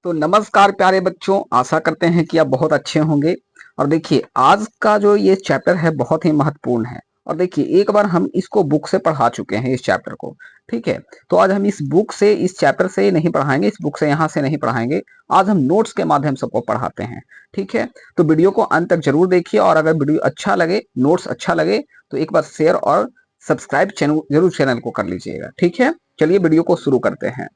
तो नमस्कार प्यारे बच्चों, आशा करते हैं कि आप बहुत अच्छे होंगे। और देखिए आज का जो ये चैप्टर है बहुत ही महत्वपूर्ण है। और देखिए एक बार हम इसको बुक से पढ़ा चुके हैं इस चैप्टर को। ठीक है, तो आज हम इस बुक से इस चैप्टर से नहीं पढ़ाएंगे, इस बुक से यहाँ से नहीं पढ़ाएंगे। आज हम नोट्स के माध्यम से आपको पढ़ाते हैं। ठीक है, तो वीडियो को अंत तक जरूर देखिए और अगर वीडियो अच्छा लगे, नोट्स अच्छा लगे तो एक बार शेयर और सब्सक्राइब जरूर चैनल को कर लीजिएगा। ठीक है, चलिए वीडियो को शुरू करते हैं।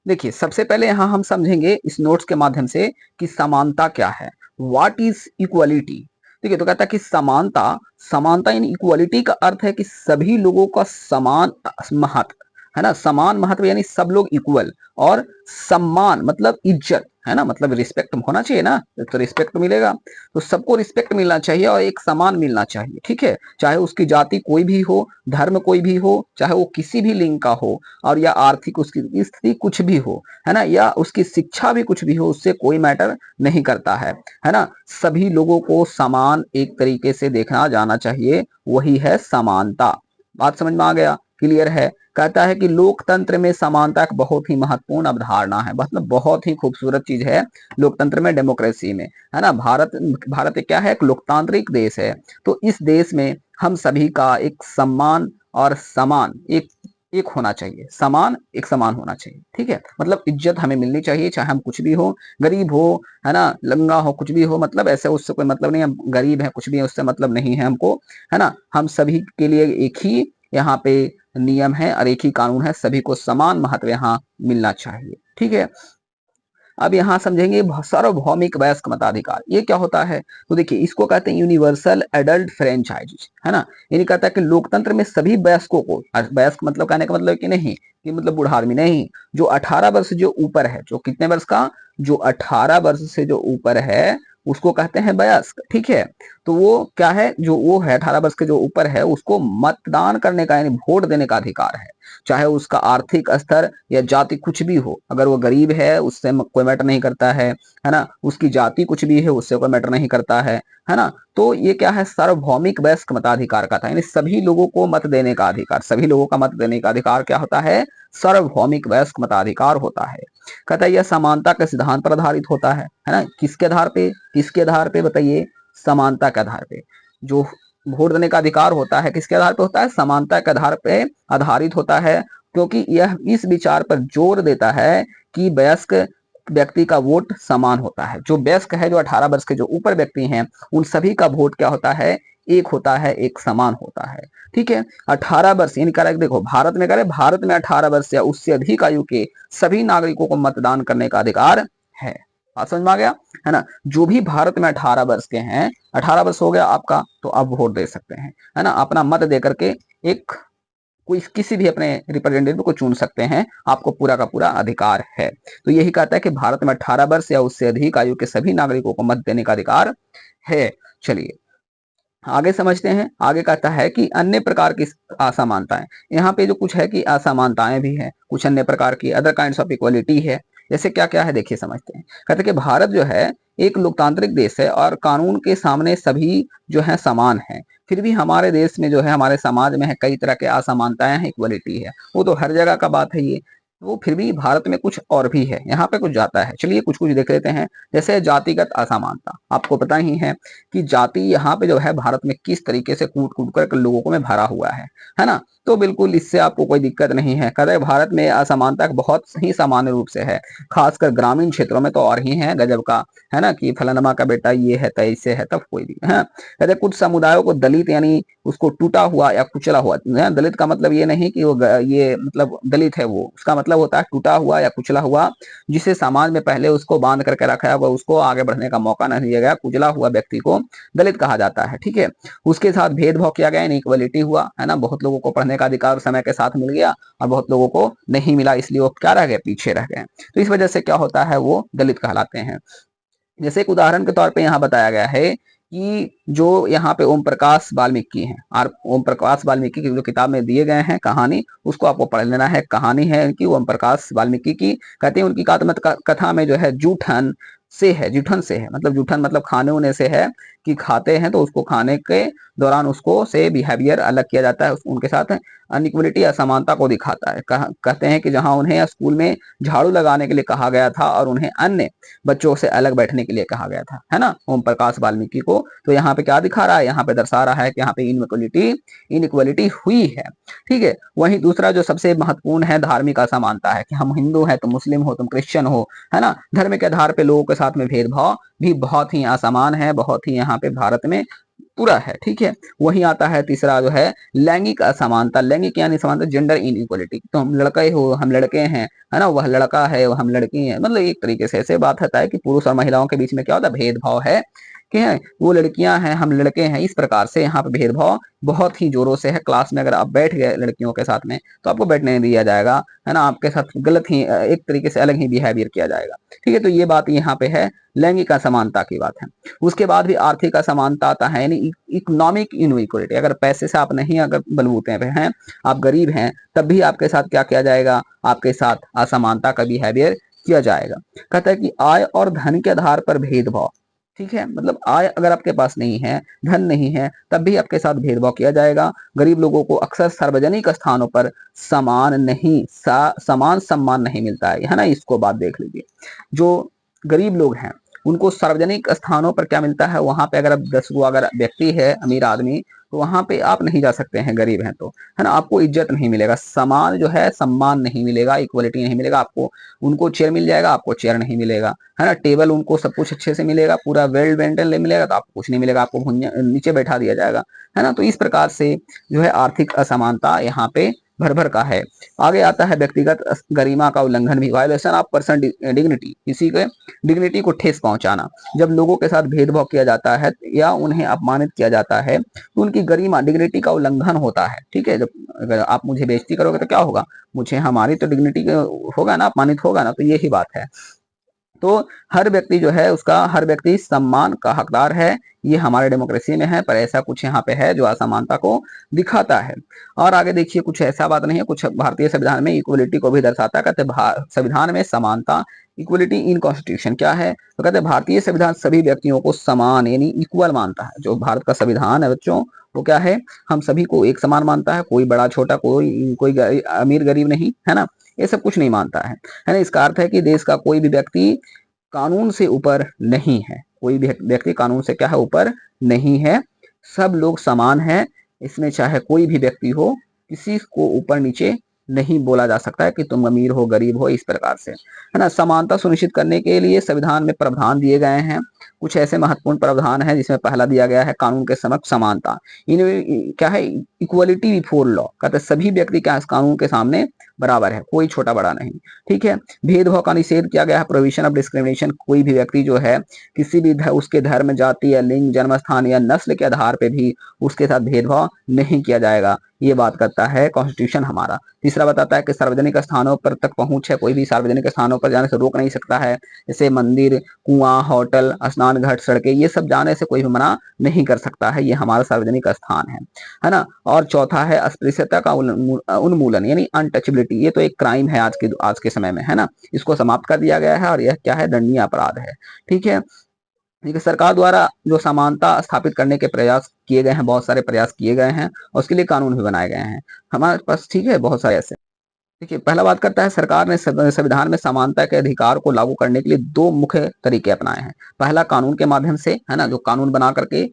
देखिए सबसे पहले यहाँ हम समझेंगे इस नोट्स के माध्यम से कि समानता क्या है। What is equality. देखिए तो कहता है कि समानता समानता इन इक्वालिटी का अर्थ है कि सभी लोगों का समान महत्व है ना, समान महत्व यानी सब लोग इक्वल। और सम्मान मतलब इज्जत है ना, मतलब रिस्पेक्ट होना चाहिए ना, तो रिस्पेक्ट मिलेगा। तो सबको रिस्पेक्ट मिलना चाहिए और एक समान मिलना चाहिए। ठीक है, चाहे उसकी जाति कोई भी हो, धर्म कोई भी हो, चाहे वो किसी भी लिंग का हो, और या आर्थिक उसकी स्थिति कुछ भी हो, है ना, या उसकी शिक्षा भी कुछ भी हो, उससे कोई मैटर नहीं करता है ना। सभी लोगों को समान एक तरीके से देखना जाना चाहिए, वही है समानता। बात समझ में आ गया, क्लियर है। कहता है कि लोकतंत्र में समानता एक बहुत ही महत्वपूर्ण अवधारणा है, मतलब बहुत ही खूबसूरत चीज है लोकतंत्र में, डेमोक्रेसी में, है ना। भारत क्या है, एक लोकतांत्रिक देश है। तो इस देश में हम सभी का एक सम्मान और समान एक होना चाहिए, समान एक समान होना चाहिए। ठीक है, मतलब इज्जत हमें मिलनी चाहिए, चाहे हम कुछ भी हो, गरीब हो, है ना, लंगा हो, कुछ भी हो, मतलब ऐसे उससे कोई मतलब नहीं। हम गरीब है, कुछ भी है, उससे मतलब नहीं है हमको, है ना। हम सभी के लिए एक ही यहाँ पे नियम है और एक ही कानून है, सभी को समान महत्व यहाँ मिलना चाहिए। ठीक है, अब यहाँ समझेंगे सार्वभौमिक वयस्क मताधिकार ये क्या होता है। तो देखिए इसको कहते हैं यूनिवर्सल एडल्ट फ्रेंचाइज, है ना। यानी कहता है कि लोकतंत्र में सभी वयस्कों को, वयस्क मतलब कहने का मतलब कि नहीं कि मतलब बूढ़ा आदमी नहीं, जो 18 वर्ष जो ऊपर है, जो कितने वर्ष का, जो 18 वर्ष से जो ऊपर है उसको कहते हैं वयस्क। ठीक है, तो वो क्या है, जो वो है 18 वर्ष के जो ऊपर है उसको मतदान करने का यानी वोट देने का अधिकार है। चाहे उसका आर्थिक स्तर या जाति कुछ भी हो, अगर वो गरीब है उससे कोई मैटर नहीं करता है ना, उसकी जाति कुछ भी है उससे कोई मैटर नहीं करता है ना। तो ये क्या है, सार्वभौमिक वयस्क मताधिकार का था, यानी सभी लोगों को मत देने का अधिकार, सभी लोगों का मत देने का अधिकार क्या होता है, सार्वभौमिक वयस्क मताधिकार होता है। कहता है यह समानता के सिद्धांत पर आधारित होता है ना। किसके आधार पे, किसके आधार पे बताइए, समानता के आधार पे। जो वोट देने का अधिकार होता है किसके आधार पे होता है, समानता के आधार पे आधारित होता है, क्योंकि यह इस विचार पर जोर देता है कि वयस्क व्यक्ति का वोट समान होता है। जो वयस्क है, जो 18 वर्ष के जो ऊपर व्यक्ति हैं, उन सभी का वोट क्या होता है, एक होता है, एक समान होता है। ठीक है, 18 वर्ष यानी कह देखो भारत में करे, भारत में 18 वर्ष या उससे अधिक आयु के सभी नागरिकों को मतदान करने का अधिकार है। बात समझ में आ गया, है ना। जो भी भारत में 18 वर्ष के हैं, 18 वर्ष हो गया आपका, तो आप वोट दे सकते हैं, है ना। अपना मत दे करके एक कोई किसी भी अपने रिप्रेजेंटेटिव को चुन सकते हैं, आपको पूरा का पूरा अधिकार है। तो यही कहता है कि भारत में 18 वर्ष या उससे अधिक आयु के सभी नागरिकों को मत देने का अधिकार है। चलिए आगे समझते हैं। आगे कहता है कि अन्य प्रकार की असमानताएं, यहाँ पे जो कुछ है कि असमानताएं भी है, कुछ अन्य प्रकार की अदर काइंड्स ऑफ इक्वालिटी है। जैसे क्या क्या है देखिए समझते हैं। कहते हैं कि भारत जो है एक लोकतांत्रिक देश है और कानून के सामने सभी जो है समान है। फिर भी हमारे देश में जो है, हमारे समाज में है, कई तरह के असमानताएं हैं, इक्वालिटी है, वो तो हर जगह का बात है ये। वो फिर भी भारत में कुछ और भी है, यहाँ पे कुछ जाता है। चलिए कुछ कुछ देख लेते हैं। जैसे जातिगत असमानता, आपको पता ही है कि जाति यहाँ पे जो है भारत में किस तरीके से कूट कूट कर लोगों को में भरा हुआ है ना। तो बिल्कुल इससे आपको कोई दिक्कत नहीं है। कहते भारत में असमानता बहुत ही सामान्य रूप से है, खासकर ग्रामीण क्षेत्रों में तो और ही है गजब का, है ना, कि फलानमा का बेटा ये है, तैसे है, तब कोई भी है। कहते कुछ समुदायों को दलित यानी उसको टूटा हुआ या कुचला हुआ, दलित का मतलब ये नहीं कि वो ये मतलब दलित है, वो उसका मतलब होता है टूटा हुआ या कुचला हुआ, जिसे समाज में पहले उसको बांध करके रखा है, उसको आगे बढ़ने का मौका नहीं दिया गया। कुचला हुआ व्यक्ति को दलित कहा जाता है। ठीक है, उसके साथ भेदभाव किया गया, इनइक्वालिटी हुआ, है ना। बहुत लोगों को पढ़ने का अधिकार समय के साथ मिल गया और बहुत लोगों को नहीं मिला, इसलिए वो क्या रह गए, पीछे रह गए। तो इस वजह से क्या होता है, वो दलित कहलाते हैं। जैसे एक उदाहरण के तौर पे यहाँ बताया गया है कि जो यहाँ पे ओम प्रकाश वाल्मीकि हैं, और ओम प्रकाश वाल्मीकि की जो किताब में दिए गए हैं कहानी, उसको आपको पढ़ लेना है। कहानी है इनकी ओम प्रकाश वाल्मीकि की। कहते हैं उनकी कथा में जो है जूठन से है, जूठन से है, मतलब जूठन मतलब खाने होने से है कि खाते हैं तो उसको खाने के दौरान उसको से बिहेवियर अलग किया जाता है, उनके साथ अनइक्वलिटी असमानता को दिखाता है। कहते हैं कि जहां उन्हें स्कूल में झाड़ू लगाने के लिए कहा गया था और उन्हें अन्य बच्चों से अलग बैठने के लिए कहा गया था, है ना, ओम प्रकाश वाल्मीकि को। तो यहाँ पे क्या दिखा रहा है, यहाँ पे दर्शा रहा है कि यहाँ पे इनइक्वलिटी हुई है। ठीक है, वहीं दूसरा जो सबसे महत्वपूर्ण है धार्मिक असमानता है, कि हम हिंदू हैं, तुम मुस्लिम हो, तुम क्रिश्चियन हो, है ना। धर्म के आधार पे लोगों के साथ में भेदभाव भी बहुत ही असमान है, बहुत ही यहाँ पे भारत में पूरा है। ठीक है, वही आता है तीसरा जो है लैंगिक असमानता। लैंगिक यानी समानता, जेंडर इनइक्वलिटी। तो हम लड़के हो, हम लड़के हैं, है ना, वह लड़का है, वह हम लड़की हैं, मतलब एक तरीके से ऐसे बात होता है कि पुरुष और महिलाओं के बीच में क्या होता है, भेदभाव है, कि है वो लड़कियां हैं, हम लड़के हैं, इस प्रकार से यहाँ पे भेदभाव बहुत ही जोरों से है। क्लास में अगर आप बैठ गए लड़कियों के साथ में तो आपको बैठने नहीं दिया जाएगा, है ना, आपके साथ गलत ही एक तरीके से अलग ही बिहेवियर किया जाएगा। ठीक है, तो ये बात यहाँ पे है, लैंगिक असमानता की बात है। उसके बाद भी आर्थिक असमानता आता है, यानी इकोनॉमिक इनइक्वलिटी। अगर पैसे से आप नहीं अगर बलबूते हैं, आप गरीब हैं, तब भी आपके साथ क्या किया जाएगा, आपके साथ असमानता का बिहेवियर किया जाएगा। कहता है कि आय और धन के आधार पर भेदभाव। ठीक है, मतलब आय अगर आपके पास नहीं है, धन नहीं है, तब भी आपके साथ भेदभाव किया जाएगा। गरीब लोगों को अक्सर सार्वजनिक स्थानों पर समान सम्मान नहीं मिलता है ना। इसको बात देख लीजिए, जो गरीब लोग हैं उनको सार्वजनिक स्थानों पर क्या मिलता है, वहां पे अगर आप 10 गो अगर व्यक्ति है, अमीर आदमी, तो वहां पे आप नहीं जा सकते हैं, गरीब हैं तो, है ना, आपको इज्जत नहीं मिलेगा, समान जो है सम्मान नहीं मिलेगा, इक्वलिटी नहीं मिलेगा आपको। उनको चेयर मिल जाएगा, आपको चेयर नहीं मिलेगा, है ना, टेबल उनको सब कुछ अच्छे से मिलेगा, पूरा वेल मेंटेन मिलेगा, तो आपको कुछ नहीं मिलेगा, आपको नीचे बैठा दिया जाएगा, है ना। तो इस प्रकार से जो है आर्थिक असमानता यहाँ पे भर भर का है। आगे आता है व्यक्तिगत गरिमा का उल्लंघन भी, वायलेशन ऑफ पर्सन डिग्निटी, किसी के डिग्निटी को ठेस पहुंचाना। जब लोगों के साथ भेदभाव किया जाता है या उन्हें अपमानित किया जाता है तो उनकी गरिमा डिग्निटी का उल्लंघन होता है। ठीक है, जब अगर आप मुझे बेइज्जती करोगे तो क्या होगा, मुझे हमारी तो डिग्निटी होगा ना, अपमानित होगा ना, तो यही बात है। तो हर व्यक्ति जो है उसका, हर व्यक्ति सम्मान का हकदार है, ये हमारे डेमोक्रेसी में है, पर ऐसा कुछ यहाँ पे है जो असमानता को दिखाता है। और आगे देखिए, कुछ ऐसा बात नहीं है, कुछ भारतीय संविधान में इक्वलिटी को भी दर्शाता है। कहते संविधान में समानता, इक्वलिटी इन कॉन्स्टिट्यूशन क्या है, तो कहते हैं भारतीय संविधान सभी व्यक्तियों को समान यानी इक्वल मानता है। जो भारत का संविधान है बच्चों, वो क्या है, हम सभी को एक समान मानता है, कोई बड़ा छोटा, कोई अमीर गरीब नहीं, है ना, ये सब कुछ नहीं मानता है ना। इसका अर्थ है कि देश का कोई भी व्यक्ति कानून से ऊपर नहीं है, कोई भी व्यक्ति कानून से क्या है, ऊपर नहीं है, सब लोग समान हैं। इसमें चाहे कोई भी व्यक्ति हो, किसी को ऊपर नीचे नहीं बोला जा सकता है कि तुम अमीर हो, गरीब हो, इस प्रकार से, है ना। समानता सुनिश्चित करने के लिए संविधान में प्रावधान दिए गए हैं। कुछ ऐसे महत्वपूर्ण प्रावधान है जिसमें पहला दिया गया है कानून के समक्ष समानता। इन क्या है, इक्वलिटी बिफोर लॉ, कहते सभी व्यक्ति क्या है, कानून के सामने बराबर है, कोई छोटा बड़ा नहीं। ठीक है, भेदभाव का निषेध किया गया है, प्रोहिबिशन ऑफ डिस्क्रिमिनेशन। कोई भी व्यक्ति जो है किसी भी उसके धर्म, जाति या लिंग, जन्म स्थान या नस्ल के आधार पे भी उसके साथ भेदभाव नहीं किया जाएगा, ये बात करता है कॉन्स्टिट्यूशन हमारा। तीसरा बताता है कि सार्वजनिक स्थानों पर तक पहुंच है, कोई भी सार्वजनिक स्थानों पर जाने से रोक नहीं सकता है, जैसे मंदिर, कुआं, होटल, स्नान घाट, सड़कें, ये सब जाने से कोई भी मना नहीं कर सकता है, ये हमारा सार्वजनिक स्थान है ना। और चौथा है अस्पृश्यता का उन्मूलन यानी अनटचेबिलिटी। ये तो एक क्राइम है आज के समय में, है ना, इसको समाप्त कर दिया गया है और यह क्या है, दंडनीय अपराध है। ठीक है, सरकार द्वारा जो समानता स्थापित करने के प्रयास किए गए हैं, बहुत सारे प्रयास किए गए हैं और उसके लिए कानून भी बनाए गए हैं हमारे पास। ठीक है, बहुत सारे ऐसे। देखिए, पहला बात करता है, सरकार ने संविधान में समानता के अधिकार को लागू करने के लिए दो मुख्य तरीके अपनाए हैं। पहला कानून के माध्यम से, है ना, जो कानून बना करके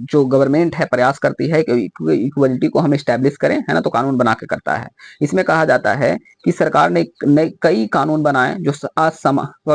जो गवर्नमेंट है प्रयास करती है कि इक्वलिटी को हम स्टैब्लिश करें, है ना, तो कानून बना के करता है। इसमें कहा जाता है कि सरकार ने कई कानून बनाए जो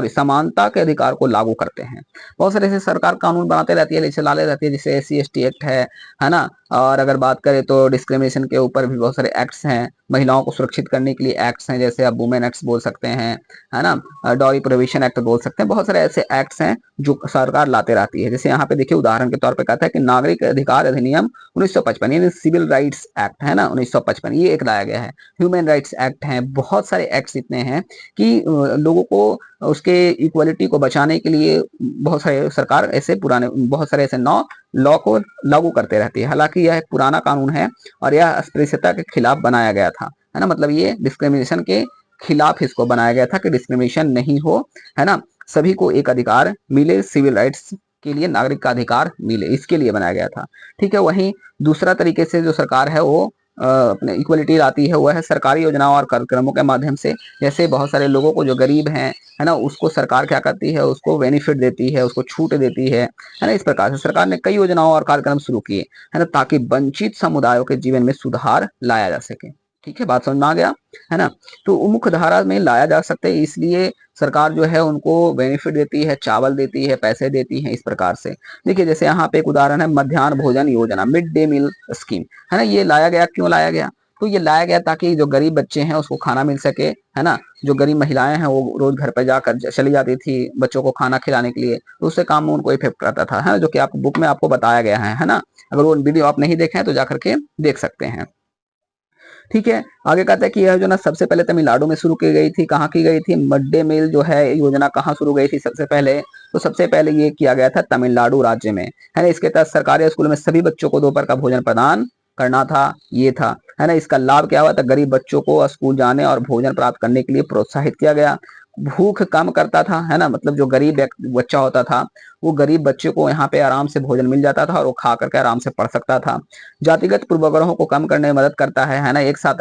समानता के अधिकार को लागू करते हैं। बहुत सारे ऐसे सरकार कानून बनाते रहती है, जैसे लाते रहती है, जैसे SC/ST एक्ट है ना। और अगर बात करें तो डिस्क्रिमिनेशन के ऊपर भी बहुत सारे एक्ट्स हैं, महिलाओं को सुरक्षित करने के लिए एक्ट्स हैं, जैसे आप वुमेन एक्ट्स बोल सकते हैं, है ना, डॉरी प्रोहिबिशन एक्ट बोल सकते हैं। बहुत सारे ऐसे एक्ट्स हैं जो सरकार लाते रहती है। जैसे यहाँ पे देखिए, उदाहरण के तौर पे कहता है कि नागरिक अधिकार अधिनियम 1955 यानी सिविल राइट्स एक्ट, है ना, 1955, ये एक लाया गया है। ह्यूमन राइट्स एक्ट है, बहुत सारे एक्ट्स इतने हैं कि लोगों को उसके इक्वलिटी को बचाने के लिए बहुत सारे सरकार ऐसे पुराने बहुत सारे ऐसे लॉ को लागू करते रहती है। हालांकि यह एक पुराना कानून है और यह अस्पृश्यता के खिलाफ बनाया गया था, है ना, मतलब ये डिस्क्रिमिनेशन के खिलाफ इसको बनाया गया था कि डिस्क्रिमिनेशन नहीं हो, है ना, सभी को एक अधिकार मिले सिविल राइट्स के लिए नागरिक का अधिकार मिले, इसके लिए बनाया गया था। ठीक है, वहीं दूसरा तरीके से जो सरकार है वो अपने इक्वलिटी लाती है, वो है सरकारी योजनाओं और कार्यक्रमों के माध्यम से। जैसे बहुत सारे लोगों को जो गरीब हैं, है ना, उसको सरकार क्या करती है, उसको बेनिफिट देती है, उसको छूट देती है ना। इस प्रकार से सरकार ने कई योजनाओं और कार्यक्रम शुरू किए, है ना, ताकि वंचित समुदायों के जीवन में सुधार लाया जा सके। ठीक है, बात समझ में आ गया, है ना। तो मुख्य धारा में लाया जा सकता है, इसलिए सरकार जो है उनको बेनिफिट देती है, चावल देती है, पैसे देती है, इस प्रकार से। देखिए जैसे यहाँ पे एक उदाहरण है मध्याह्न भोजन योजना, मिड डे मील स्कीम, है ना। ये लाया गया, क्यों लाया गया? तो ये लाया गया ताकि जो गरीब बच्चे हैं उसको खाना मिल सके, है ना। जो गरीब महिलाएं हैं वो रोज घर पर जाकर चली जाती थी बच्चों को खाना खिलाने के लिए, तो उससे काम में उनको इफेक्ट करता था, है ना, जो कि आप बुक में आपको बताया गया है ना। अगर वो वीडियो आप नहीं देखे हैं तो जाकर के देख सकते हैं। ठीक है, आगे कहता है कि यह योजना सबसे पहले तमिलनाडु में शुरू की गई थी। कहाँ की गई थी? मिड डे मील जो है योजना कहाँ शुरू गई थी सबसे पहले? तो सबसे पहले ये किया गया था तमिलनाडु राज्य में, है ना। इसके तहत सरकारी स्कूलों में सभी बच्चों को दोपहर का भोजन प्रदान करना था, ये था, है ना। इसका लाभ क्या हुआ था? गरीब बच्चों को स्कूल जाने और भोजन प्राप्त करने के लिए प्रोत्साहित किया गया। भूख कम करता था, है ना, मतलब जो गरीब बच्चा होता था वो गरीब बच्चे को यहाँ पे आराम से भोजन मिल जाता था और वो खा करके आराम से पढ़ सकता था। जातिगत पूर्वाग्रहों को कम करने में मदद करता है ना। एक साथ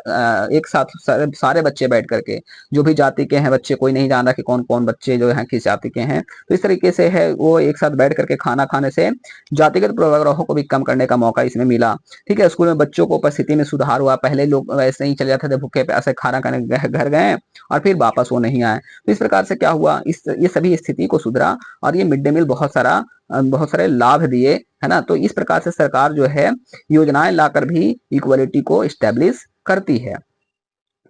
सारे बच्चे बैठ करके, जो भी जाति के हैं बच्चे, कोई नहीं जान रहा कि कौन कौन बच्चे जो है किस जाति के हैं, तो इस तरीके से है वो एक साथ बैठ करके खाना खाने से जातिगत पूर्वाग्रहों को भी कम करने का मौका इसमें मिला। ठीक है, स्कूल में बच्चों को उपस्थिति में सुधार हुआ। पहले लोग वैसे ही चले जाते थे भूखे प्यासे, खाना खाने घर गए और फिर वापस वो नहीं आए। तो इस प्रकार से क्या हुआ, ये सभी स्थिति को सुधरा और ये मिड डे मील बहुत सारे लाभ दिए, है ना। तो इस प्रकार से सरकार जो है योजनाएं लाकर भी इक्वलिटी को स्टैब्लिश करती है।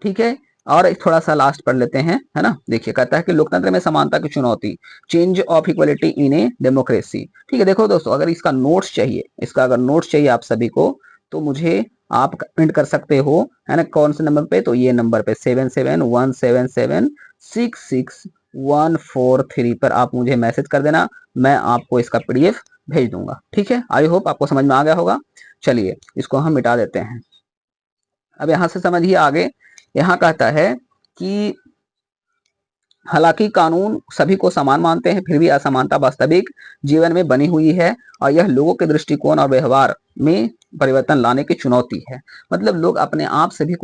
ठीक है, और थोड़ा सा लास्ट पढ़ लेते हैं, है ना। देखिए कहता है कि लोकतंत्र में समानता की चुनौती, change of equality in a democracy. ठीक है, देखो दोस्तों, अगर इसका नोट्स चाहिए, अगर नोट्स चाहिए आप सभी को, तो मुझे आप कमेंट कर सकते हो, है ना। कौन से नंबर पे? तो ये नंबर पे 7717766143 पर आप मुझे मैसेज कर देना, मैं आपको इसका पीडीएफ भेज दूंगा। ठीक है, आई होप आपको समझ में आ गया होगा। चलिए इसको हम मिटा देते हैं। अब यहां से समझिए आगे, यहाँ कहता है कि हालांकि कानून सभी को समान मानते हैं, फिर भी असमानता वास्तविक जीवन में बनी हुई है और यह लोगों के दृष्टिकोण और व्यवहार में परिवर्तन लाने की चुनौती है। मतलब लोग अपने आप से भी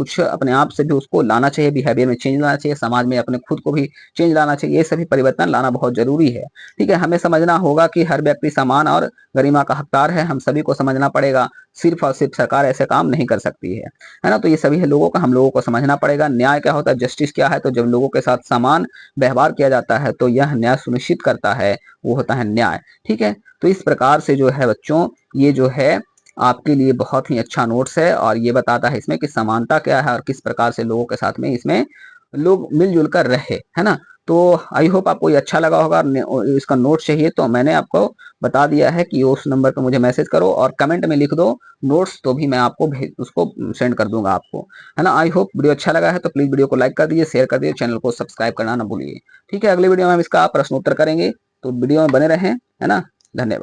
उसको लाना चाहिए, बिहेवियर में चेंज लाना चाहिए, समाज में अपने खुद को भी चेंज लाना चाहिए। ये सभी परिवर्तन लाना बहुत जरूरी है। ठीक है, हमें समझना होगा कि हर व्यक्ति समान और गरिमा का हकदार है, हम सभी को समझना पड़ेगा। सिर्फ और सिर्फ सरकार ऐसे काम नहीं कर सकती है ना। तो ये सभी लोगों का हम लोगों को समझना पड़ेगा। न्याय क्या होता है, जस्टिस क्या है? तो जब लोगों के साथ समान व्यवहार किया जाता है तो यह न्याय सुनिश्चित करता है, वो होता है न्याय। ठीक है, तो इस प्रकार से जो है बच्चों, ये जो है आपके लिए बहुत ही अच्छा नोट्स है और ये बताता है इसमें कि समानता क्या है और किस प्रकार से लोगों के साथ में इसमें लोग मिलजुल कर रहे, है ना। तो आई होप आपको ये अच्छा लगा होगा। इसका नोट्स चाहिए तो मैंने आपको बता दिया है कि उस नंबर पर मुझे मैसेज करो और कमेंट में लिख दो नोट्स, तो भी मैं आपको उसको सेंड कर दूंगा आपको, है ना। आई होप वीडियो अच्छा लगा है तो प्लीज वीडियो को लाइक कर दीजिए, शेयर कर दीजिए, चैनल को सब्सक्राइब करना ना भूलिए। ठीक है, अगले वीडियो में हम इसका प्रश्नोत्तर करेंगे, तो वीडियो में बने रहें, है ना। धन्यवाद।